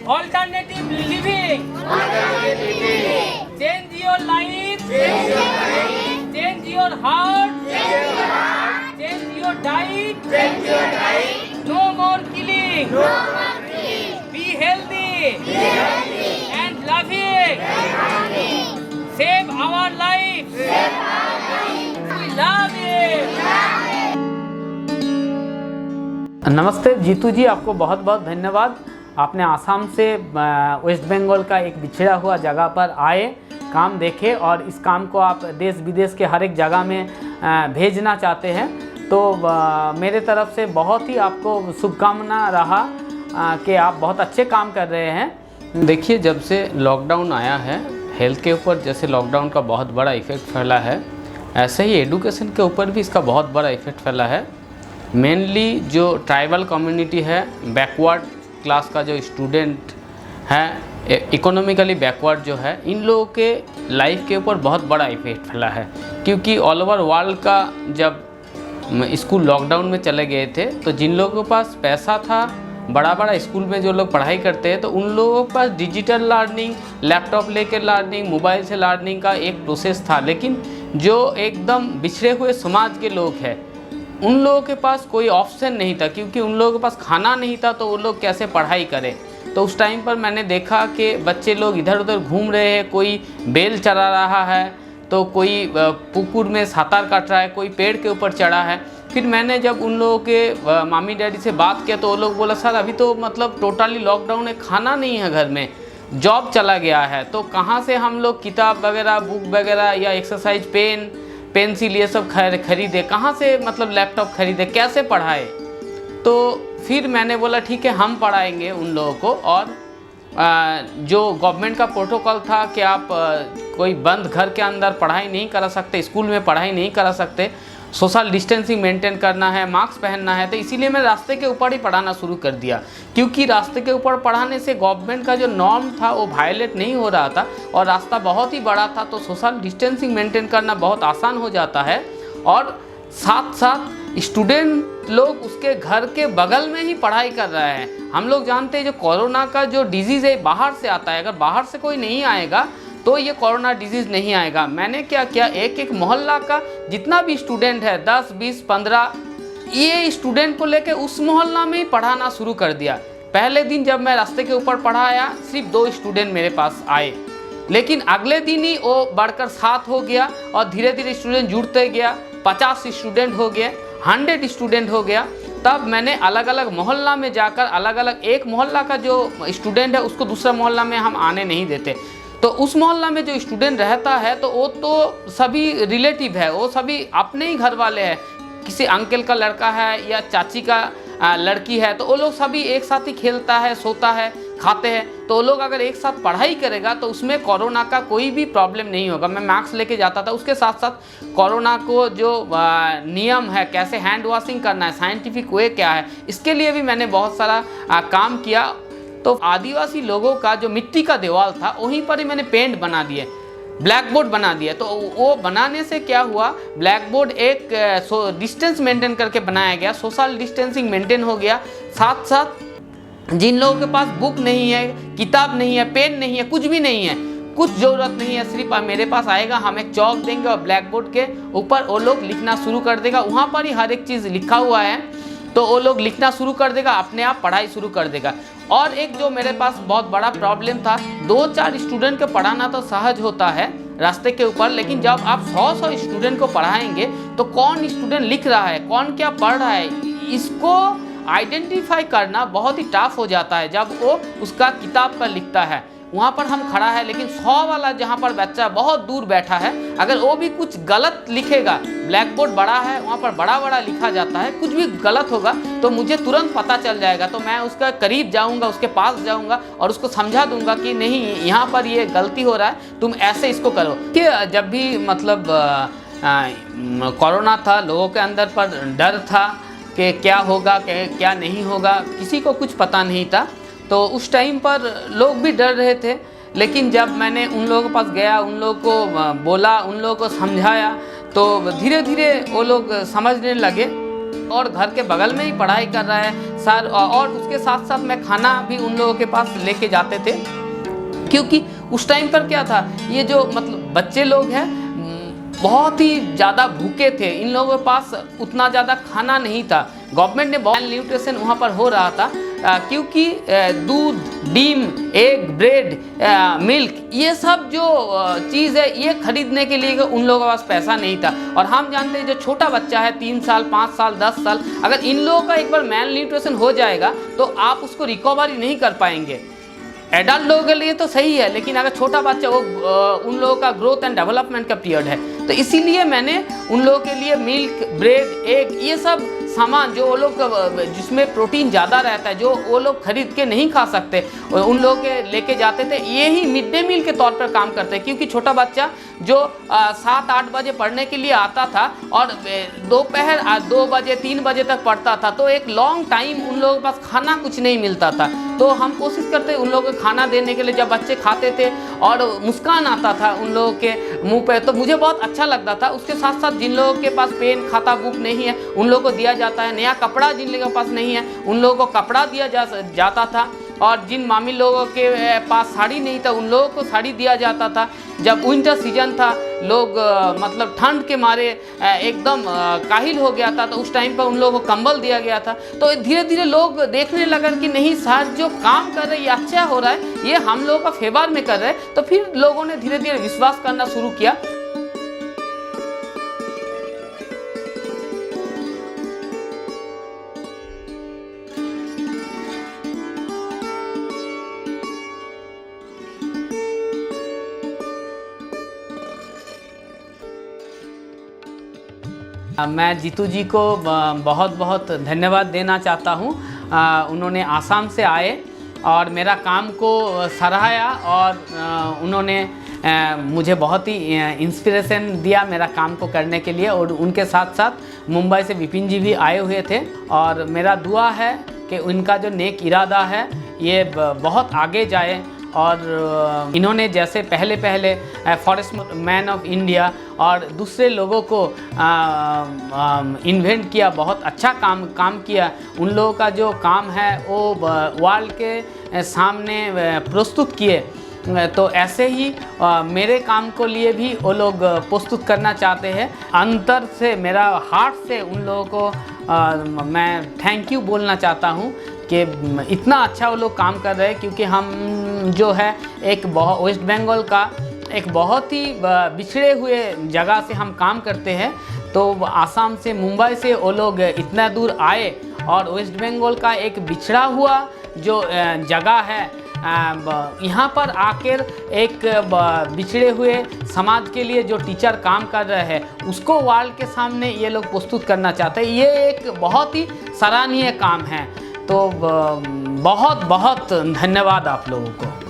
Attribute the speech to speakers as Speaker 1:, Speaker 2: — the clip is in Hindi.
Speaker 1: Alternative living. Change your life. Change your heart. Change your diet. No more killing. Be healthy. And loving. Save our life. We love it.
Speaker 2: नमस्ते जीतू जी, आपको बहुत बहुत धन्यवाद। आपने आसाम से वेस्ट बंगाल का एक बिछड़ा हुआ जगह पर आए, काम देखे और इस काम को आप देश विदेश के हर एक जगह में भेजना चाहते हैं। तो मेरे तरफ से बहुत ही आपको शुभकामना रहा कि आप बहुत अच्छे काम कर रहे हैं।
Speaker 3: देखिए, जब से लॉकडाउन आया है, हेल्थ के ऊपर जैसे लॉकडाउन का बहुत बड़ा इफ़ेक्ट फैला है, ऐसे ही एडुकेशन के ऊपर भी इसका बहुत बड़ा इफ़ेक्ट फैला है। मेनली जो ट्राइबल कम्युनिटी है, बैकवर्ड क्लास का जो स्टूडेंट है, इकोनॉमिकली बैकवर्ड जो है, इन लोगों के लाइफ के ऊपर बहुत बड़ा इफ़ेक्ट फैला है। क्योंकि ऑल ओवर वर्ल्ड का जब स्कूल लॉकडाउन में चले गए थे, तो जिन लोगों के पास पैसा था, बड़ा बड़ा स्कूल में जो लोग पढ़ाई करते हैं, तो उन लोगों के पास डिजिटल लर्निंग, लैपटॉप लेकर लर्निंग, मोबाइल से लर्निंग का एक प्रोसेस था। लेकिन जो एकदम बिछड़े हुए समाज के लोग हैं, उन लोगों के पास कोई ऑप्शन नहीं था, क्योंकि उन लोगों के पास खाना नहीं था, तो वो लोग कैसे पढ़ाई करें। तो उस टाइम पर मैंने देखा कि बच्चे लोग इधर उधर घूम रहे हैं, कोई बेल चरा रहा है, तो कोई पुकुर में सातार काट रहा है, कोई पेड़ के ऊपर चढ़ा है। फिर मैंने जब उन लोगों के मामी डैडी से बात किया, तो वो लोग बोला, सर अभी तो मतलब टोटली लॉकडाउन है, खाना नहीं है घर में, जॉब चला गया है, तो कहाँ से हम लोग किताब वगैरह, बुक वगैरह या एक्सरसाइज पेन, पेंसिल ये सब खरीदे, कहाँ से मतलब लैपटॉप खरीदे, कैसे पढ़ाए। तो फिर मैंने बोला ठीक है, हम पढ़ाएंगे उन लोगों को। और जो गवर्नमेंट का प्रोटोकॉल था कि आप कोई बंद घर के अंदर पढ़ाई नहीं करा सकते, स्कूल में पढ़ाई नहीं करा सकते, सोशल डिस्टेंसिंग मेंटेन करना है, मास्क पहनना है, तो इसीलिए मैं रास्ते के ऊपर ही पढ़ाना शुरू कर दिया। क्योंकि रास्ते के ऊपर पढ़ाने से गवर्नमेंट का जो नॉर्म था वो वायलेट नहीं हो रहा था और रास्ता बहुत ही बड़ा था, तो सोशल डिस्टेंसिंग मेंटेन करना बहुत आसान हो जाता है। और साथ साथ स्टूडेंट लोग उसके घर के बगल में ही पढ़ाई कर रहे हैं। हम लोग जानते हैं जो कोरोना का जो डिजीज़ है बाहर से आता है, अगर बाहर से कोई नहीं आएगा तो ये कोरोना डिजीज़ नहीं आएगा। मैंने क्या किया, एक एक मोहल्ला का जितना भी स्टूडेंट है, 10, 20, 15, ये स्टूडेंट को लेके उस मोहल्ला में ही पढ़ाना शुरू कर दिया। पहले दिन जब मैं रास्ते के ऊपर पढ़ाया, सिर्फ 2 स्टूडेंट मेरे पास आए, लेकिन अगले दिन ही वो बढ़कर 7 हो गया और धीरे धीरे स्टूडेंट जुड़ते गया, 50 स्टूडेंट हो गए, 100 स्टूडेंट हो गया। तब मैंने अलग अलग मोहल्ला में जाकर अलग अलग, एक मोहल्ला का जो स्टूडेंट है उसको दूसरा मोहल्ला में हम आने नहीं देते। तो उस मोहल्ला में जो स्टूडेंट रहता है, तो वो तो सभी रिलेटिव है, वो सभी अपने ही घर वाले हैं, किसी अंकल का लड़का है या चाची का लड़की है, तो वो लोग सभी एक साथ ही खेलता है, सोता है, खाते हैं। तो वो लोग अगर एक साथ पढ़ाई करेगा तो उसमें कोरोना का कोई भी प्रॉब्लम नहीं होगा। मैं मास्क लेके जाता था, उसके साथ साथ कोरोना को जो नियम है, कैसे हैंड वॉशिंग करना है, साइंटिफिक वे क्या है, इसके लिए भी मैंने बहुत सारा काम किया। तो आदिवासी लोगों का जो मिट्टी का दीवार था, वहीं पर ही मैंने पेंट बना दिए, ब्लैक बोर्ड बना दिया। तो वो बनाने से क्या हुआ, ब्लैक बोर्ड एक डिस्टेंस मेंटेन करके बनाया गया, सोशल डिस्टेंसिंग मेंटेन हो गया। साथ साथ जिन लोगों के पास बुक नहीं है, किताब नहीं है, पेन नहीं है, कुछ भी नहीं है, कुछ ज़रूरत नहीं है, सिर्फ मेरे पास आएगा, हम एक चौक देंगे और ब्लैक बोर्ड के ऊपर वो लोग लिखना शुरू कर देगा। वहाँ पर ही हर एक चीज़ लिखा हुआ है, तो वो लोग लिखना शुरू कर देगा, अपने आप पढ़ाई शुरू कर देगा। और एक जो मेरे पास बहुत बड़ा प्रॉब्लम था, 2-4 स्टूडेंट को पढ़ाना तो सहज होता है रास्ते के ऊपर, लेकिन जब आप 100 स्टूडेंट को पढ़ाएंगे तो कौन स्टूडेंट लिख रहा है, कौन क्या पढ़ रहा है, इसको आइडेंटिफाई करना बहुत ही टफ हो जाता है। जब वो उसका किताब पर लिखता है, वहाँ पर हम खड़ा है, लेकिन 100 वाला जहाँ पर बच्चा बहुत दूर बैठा है, अगर वो भी कुछ गलत लिखेगा, ब्लैक बोर्ड बड़ा है, वहाँ पर बड़ा बड़ा लिखा जाता है, कुछ भी गलत होगा तो मुझे तुरंत पता चल जाएगा। तो मैं उसका करीब जाऊँगा, उसके पास जाऊँगा और उसको समझा दूंगा कि नहीं, यहाँ पर ये गलती हो रहा है, तुम ऐसे इसको करो। कि जब भी मतलब कोरोना था, लोगों के अंदर पर डर था कि क्या होगा, क्या नहीं होगा, किसी को कुछ पता नहीं था। तो उस टाइम पर लोग भी डर रहे थे, लेकिन जब मैंने उन लोगों के पास गया, उन लोगों को बोला, उन लोगों को समझाया, तो धीरे धीरे वो लोग समझने लगे। और घर के बगल में ही पढ़ाई कर रहा है सर। और उसके साथ साथ मैं खाना भी उन लोगों के पास लेके जाते थे, क्योंकि उस टाइम पर क्या था, ये जो मतलब बच्चे लोग हैं बहुत ही ज़्यादा भूखे थे, इन लोगों के पास उतना ज़्यादा खाना नहीं था। गवर्नमेंट ने बहुत न्यूट्रिशन वहाँ पर हो रहा था, क्योंकि दूध, डीम, एग, ब्रेड, मिल्क, ये सब जो चीज़ है ये खरीदने के लिए उन लोगों के पास पैसा नहीं था। और हम जानते हैं जो छोटा बच्चा है 3 साल, 5 साल, 10 साल, अगर इन लोगों का एक बार मैल न्यूट्रिशन हो जाएगा तो आप उसको रिकवरी नहीं कर पाएंगे। एडल्ट लोगों के लिए तो सही है, लेकिन अगर छोटा बच्चा, वो उन लोगों का ग्रोथ एंड डेवलपमेंट का पीरियड है, तो इसीलिए मैंने उन लोगों के लिए मिल्क, ब्रेड, एग, ये सब सामान जो वो लोग जिसमें प्रोटीन ज़्यादा रहता है, जो वो लोग खरीद के नहीं खा सकते, उन लोगों के लेके जाते थे। ये ही मिड डे मील के तौर पर काम करते हैं, क्योंकि छोटा बच्चा जो 7-8 बजे पढ़ने के लिए आता था और दोपहर 2 बजे 3 बजे तक पढ़ता था, तो एक लॉन्ग टाइम उन लोगों के पास खाना कुछ नहीं मिलता था। तो हम कोशिश करते उन लोगों को खाना देने के लिए, जब बच्चे खाते थे और मुस्कान आता था उन लोगों के मुंह पे, तो मुझे बहुत अच्छा लगता था। उसके साथ साथ जिन लोगों के पास पेन, खाता, बुक नहीं है, उन लोगों को दिया जाता है। नया कपड़ा जिन लोगों के पास नहीं है, उन लोगों को कपड़ा दिया जाता था। और जिन मामी लोगों के पास साड़ी नहीं था, उन लोगों को साड़ी दिया जाता था। जब विंटर सीजन था, लोग मतलब ठंड के मारे एकदम काहिल हो गया था, तो उस टाइम पर उन लोगों को कंबल दिया गया था। तो धीरे धीरे लोग देखने लगे कि नहीं सर जो काम कर रहे हैं ये अच्छा हो रहा है, ये हम लोगों का फेवर में कर रहे हैं। तो फिर लोगों ने धीरे धीरे विश्वास करना शुरू किया।
Speaker 2: मैं जीतू जी को बहुत बहुत धन्यवाद देना चाहता हूँ। उन्होंने आसाम से आए और मेरा काम को सराहाया, और उन्होंने मुझे बहुत ही इंस्पिरेशन दिया मेरा काम को करने के लिए। और उनके साथ साथ मुंबई से विपिन जी भी आए हुए थे, और मेरा दुआ है कि उनका जो नेक इरादा है ये बहुत आगे जाए। और इन्होंने जैसे पहले फॉरेस्ट मैन ऑफ इंडिया और दूसरे लोगों को इन्वेंट किया, बहुत अच्छा काम किया। उन लोगों का जो काम है वो वर्ल्ड के सामने प्रस्तुत किए। तो ऐसे ही मेरे काम को लिए भी वो लोग प्रस्तुत करना चाहते हैं। अंतर से, मेरा हार्ट से उन लोगों को मैं थैंक यू बोलना चाहता हूँ कि इतना अच्छा वो लोग काम कर रहे हैं। क्योंकि हम जो है एक वेस्ट बंगाल का एक बहुत ही बिछड़े हुए जगह से हम काम करते हैं। तो आसाम से, मुंबई से वो लोग इतना दूर आए, और वेस्ट बंगाल का एक बिछड़ा हुआ जो जगह है, यहाँ पर आकर एक बिछड़े हुए समाज के लिए जो टीचर काम कर रहे हैं उसको वर्ल्ड के सामने ये लोग प्रस्तुत करना चाहते हैं। ये एक बहुत ही सराहनीय काम है। तो बहुत बहुत धन्यवाद आप लोगों को।